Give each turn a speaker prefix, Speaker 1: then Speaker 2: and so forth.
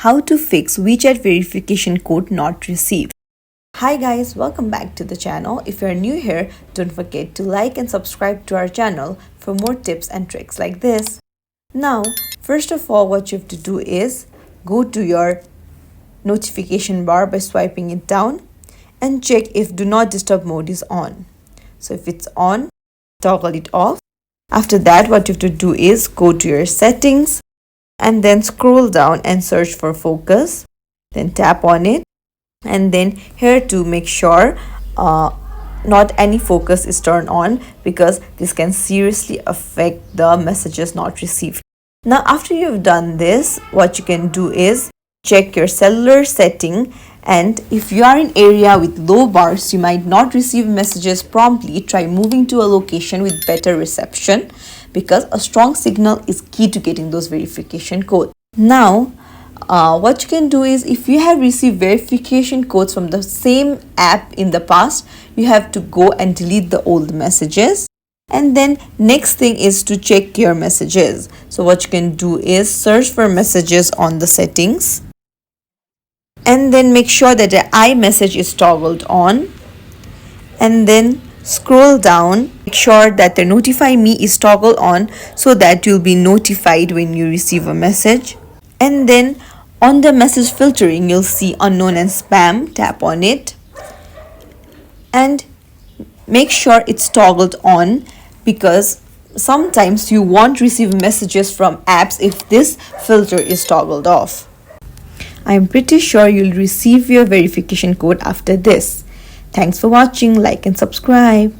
Speaker 1: How to fix Wechat verification code not received. Hi guys, welcome back to the channel. If you're new here, don't forget to like and subscribe to our channel for more tips and tricks like this. Now, first of all, what you have to do is go to your notification bar by swiping it down and check if do not disturb mode is on. So if it's on, toggle it off. After that, what you have to do is go to your settings and then scroll down and search for focus, then tap on it, and then here to make sure not any focus is turned on, because this can seriously affect the messages not received. Now after you've done this, what you can do is check your cellular setting, and if you are in area with low bars, you might not receive messages promptly. Try moving to a location with better reception, because a strong signal is key to getting those verification codes. Now what you can do is, if you have received verification codes from the same app in the past, you have to go and delete the old messages. And then next thing is to check your messages. So what you can do is search for messages on the settings, and then make sure that the iMessage is toggled on, and then scroll down, make sure that the notify me is toggled on so that you'll be notified when you receive a message. And then on the message filtering, you'll see unknown and spam. Tap on it and make sure it's toggled on, because sometimes you won't receive messages from apps if this filter is toggled off. I'm pretty sure you'll receive your verification code after this. Thanks for watching. Like and subscribe.